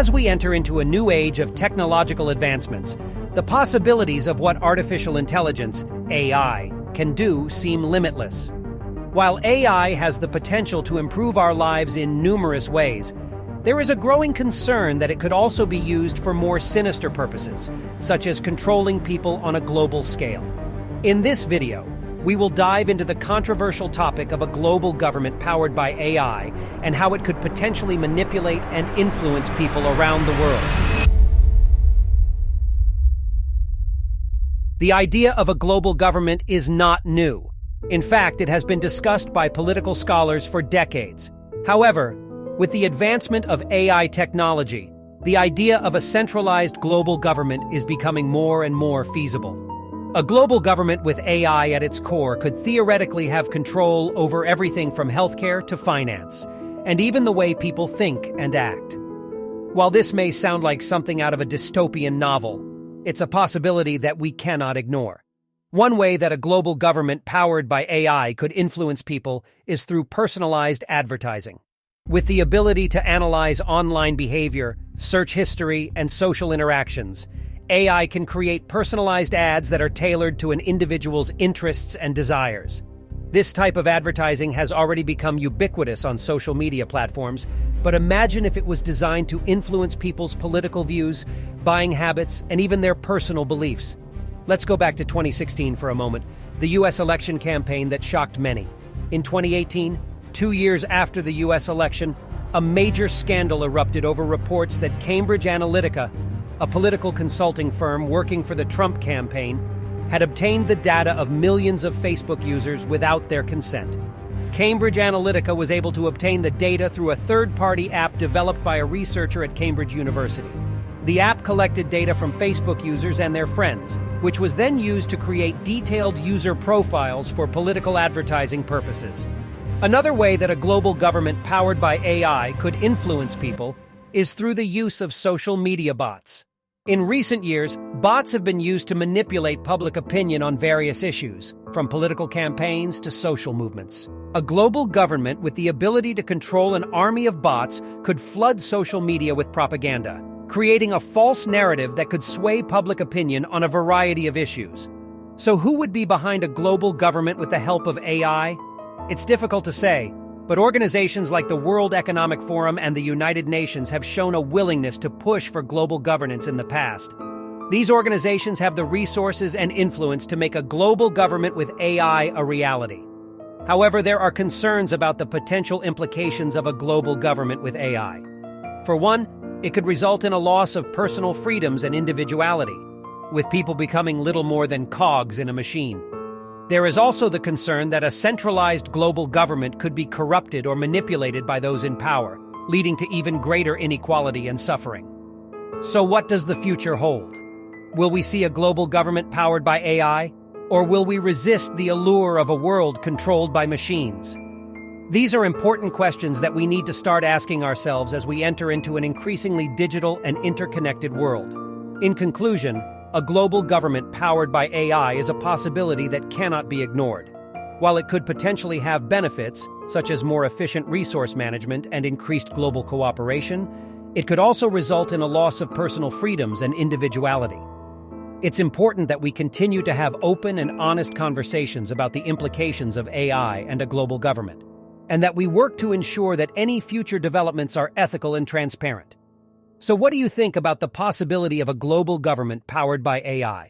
As we enter into a new age of technological advancements, the possibilities of what artificial intelligence, AI, can do seem limitless. While AI has the potential to improve our lives in numerous ways, there is a growing concern that it could also be used for more sinister purposes, such as controlling people on a global scale. In this video, we will dive into the controversial topic of a global government powered by AI and how it could potentially manipulate and influence people around the world. The idea of a global government is not new. In fact, it has been discussed by political scholars for decades. However, with the advancement of AI technology, the idea of a centralized global government is becoming more and more feasible. A global government with AI at its core could theoretically have control over everything from healthcare to finance, and even the way people think and act. While this may sound like something out of a dystopian novel, it's a possibility that we cannot ignore. One way that a global government powered by AI could influence people is through personalized advertising. With the ability to analyze online behavior, search history, and social interactions, AI can create personalized ads that are tailored to an individual's interests and desires. This type of advertising has already become ubiquitous on social media platforms, but imagine if it was designed to influence people's political views, buying habits, and even their personal beliefs. Let's go back to 2016 for a moment, the U.S. election campaign that shocked many. In 2018, 2 years after the U.S. election, a major scandal erupted over reports that Cambridge Analytica, a political consulting firm working for the Trump campaign, had obtained the data of millions of Facebook users without their consent. Cambridge Analytica was able to obtain the data through a third-party app developed by a researcher at Cambridge University. The app collected data from Facebook users and their friends, which was then used to create detailed user profiles for political advertising purposes. Another way that a global government powered by AI could influence people is through the use of social media bots. In recent years, bots have been used to manipulate public opinion on various issues, from political campaigns to social movements. A global government with the ability to control an army of bots could flood social media with propaganda, creating a false narrative that could sway public opinion on a variety of issues. So who would be behind a global government with the help of AI? It's difficult to say, but organizations like the World Economic Forum and the United Nations have shown a willingness to push for global governance in the past. These organizations have the resources and influence to make a global government with AI a reality. However, there are concerns about the potential implications of a global government with AI. For one, it could result in a loss of personal freedoms and individuality, with people becoming little more than cogs in a machine. There is also the concern that a centralized global government could be corrupted or manipulated by those in power, leading to even greater inequality and suffering. So what does the future hold? Will we see a global government powered by AI, or will we resist the allure of a world controlled by machines? These are important questions that we need to start asking ourselves as we enter into an increasingly digital and interconnected world. In conclusion, a global government powered by AI is a possibility that cannot be ignored. While it could potentially have benefits, such as more efficient resource management and increased global cooperation, it could also result in a loss of personal freedoms and individuality. It's important that we continue to have open and honest conversations about the implications of AI and a global government, and that we work to ensure that any future developments are ethical and transparent. So what do you think about the possibility of a global government powered by AI?